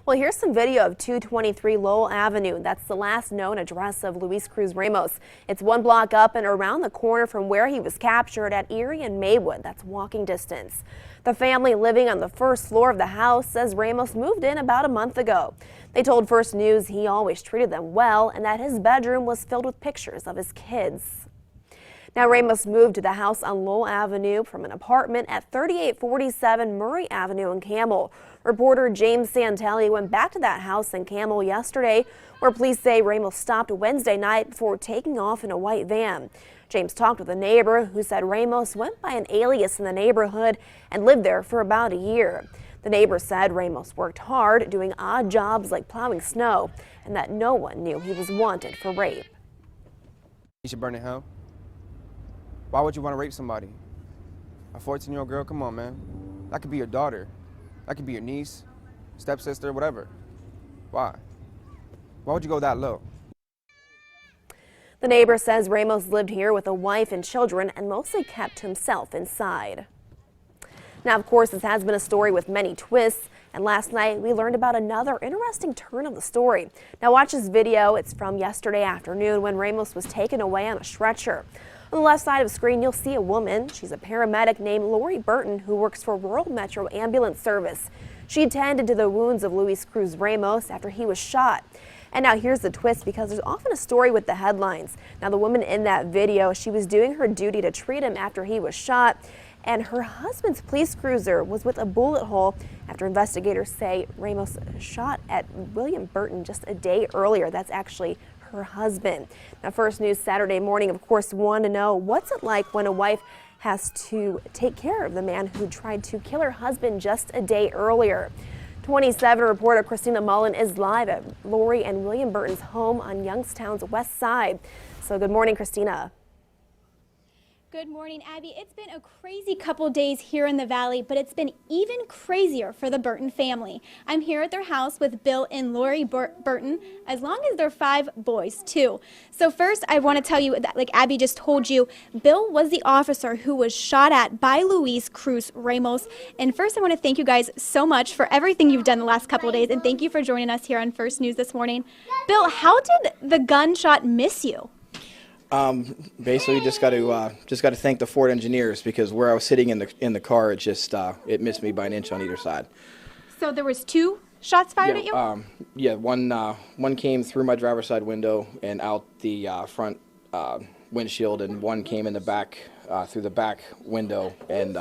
Well, here's some video of 223 Lowell Avenue. That's the last known address of Luis Cruz Ramos. It's one block up and around the corner from where he was captured at Erie and Maywood. That's walking distance. The family living on the first floor of the house says Ramos moved in about a month ago. They told First News he always treated them well and that his bedroom was filled with pictures of his kids. Now, Ramos moved to the house on Lowell Avenue from an apartment at 3847 Murray Avenue in Camel. Reporter James Santelli went back to that house in Camel yesterday, where police say Ramos stopped Wednesday night before taking off in a white van. James talked with a neighbor who said Ramos went by an alias in the neighborhood and lived there for about a year. The neighbor said Ramos worked hard, doing odd jobs like plowing snow, and that no one knew he was wanted for rape. You should burn in hell. Why would you want to rape somebody? A 14-year-old girl? Come on, man. That could be your daughter. That could be your niece, stepsister, whatever. Why? Why would you go that low? The neighbor says Ramos lived here with a wife and children and mostly kept himself inside. Now, of course, this has been a story with many twists, and last night we learned about another interesting turn of the story. Now, watch this video. It's from yesterday afternoon when Ramos was taken away on a stretcher. On the left side of the screen, you'll see a woman. She's a paramedic named Lorie Burton who works for Rural Metro Ambulance Service. She attended to the wounds of Luis Cruz Ramos after he was shot. And now here's the twist, because there's often a story with the headlines. Now, the woman in that video, she was doing her duty to treat him after he was shot, and her husband's police cruiser was with a bullet hole after investigators say Ramos shot at William Burton just a day earlier. That's actually her husband. Now, First News Saturday morning, of course, wanted to know what's it like when a wife has to take care of the man who tried to kill her husband just a day earlier. 27 reporter Christina Mullen is live at Lorie and William Burton's home on Youngstown's west side. So good morning, Christina. Good morning, Abby. It's been a crazy couple days here in the Valley, but it's been even crazier for the Burton family. I'm here at their house with Bill and Lorie Burton, as long as their 5 boys, too. So first, I want to tell you that, like Abby just told you, Bill was the officer who was shot at by Luis Cruz Ramos. And first, I want to thank you guys so much for everything you've done the last couple of days, and thank you for joining us here on First News this morning. Bill, how did the gunshot miss you? Basically, just got to thank the Ford engineers, because where I was sitting in the car, it just it missed me by an inch on either side. So there was 2 shots fired at you? Yeah, one came through my driver's side window and out the front windshield, and one came in the back through the back window and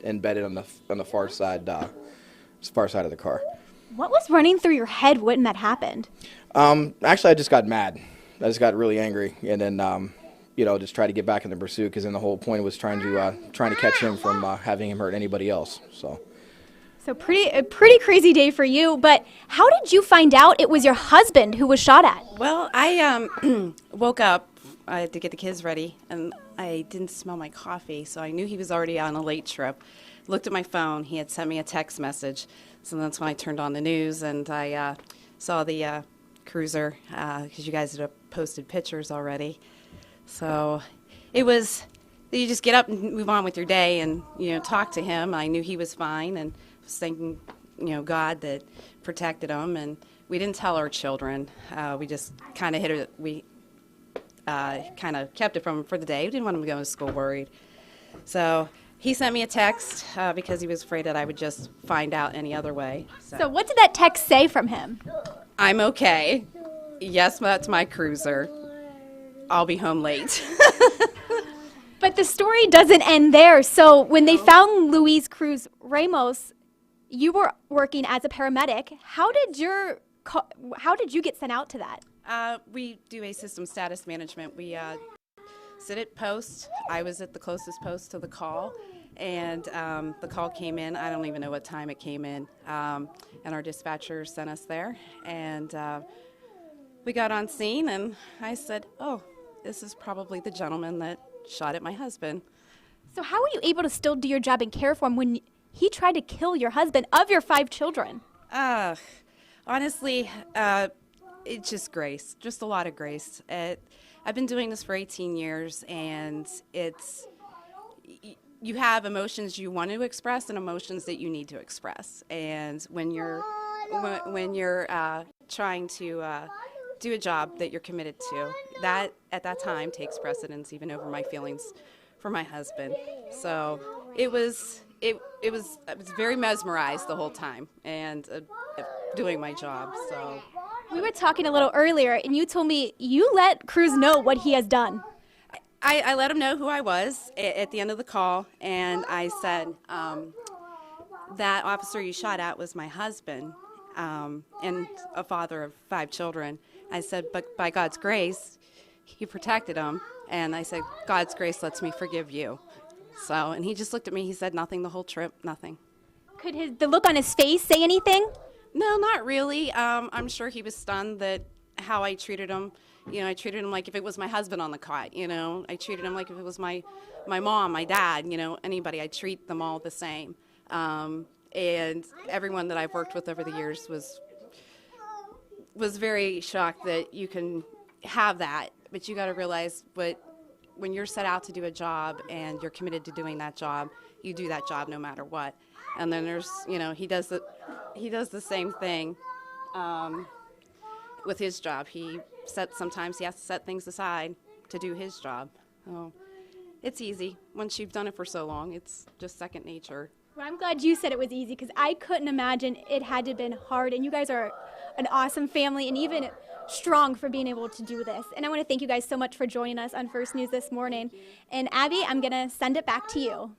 embedded on the far side of the car. What was running through your head when that happened? Actually, I just got mad. I just got really angry, and then just try to get back in the pursuit, because then the whole point was trying to catch him from having him hurt anybody else. So a pretty crazy day for you. But how did you find out it was your husband who was shot at? Well, I woke up to get the kids ready, and I didn't smell my coffee, so I knew he was already on a late trip. Looked at my phone. He had sent me a text message, so that's when I turned on the news, and I saw the cruiser, because you guys had posted pictures already. So it was, you just get up and move on with your day and, talk to him. I knew he was fine, and was thanking, God that protected him. And we didn't tell our children. We just kind of hid it. We kind of kept it from him for the day. We didn't want him to go to school worried. So he sent me a text because he was afraid that I would just find out any other way. So what did that text say from him? I'm okay. Yes, that's my cruiser. I'll be home late. But the story doesn't end there. So when they found Luis Cruz Ramos, you were working as a paramedic. How did you get sent out to that? We do a system status management. We sit at post. I was at the closest post to the call. And the call came in. I don't even know what time it came in. And our dispatcher sent us there. And we got on scene, and I said, oh, this is probably the gentleman that shot at my husband. So how were you able to still do your job and care for him when he tried to kill your husband of your 5 children? Honestly, it's just grace, just a lot of grace. I've been doing this for 18 years, and you have emotions you want to express and emotions that you need to express. And when you're when you're trying to do a job that you're committed to. That at that time takes precedence even over my feelings for my husband. So I was very mesmerized the whole time and doing my job. So We were talking a little earlier, and you told me you let Cruz know what he has done. I let him know who I was at the end of the call, and I said, that officer you shot at was my husband and a father of 5 children. I said, but by God's grace, he protected him. And I said, God's grace lets me forgive you. So, and he just looked at me. He said nothing the whole trip, nothing. Could the look on his face say anything? No, not really. I'm sure he was stunned that how I treated him. You know, I treated him like if it was my husband on the cot, you know. I treated him like if it was my mom, my dad, you know, anybody. I treat them all the same. And everyone that I've worked with over the years was very shocked that you can have that. But you got to realize when you're set out to do a job and you're committed to doing that job, you do that job no matter what. And then there's, you know, he does the same thing with his job. Sometimes he has to set things aside to do his job. So it's easy. Once you've done it for so long, it's just second nature. Well, I'm glad you said it was easy, because I couldn't imagine it had to have been hard. And you guys are an awesome family, and even strong for being able to do this. And I want to thank you guys so much for joining us on First News this morning. And Abby, I'm going to send it back to you.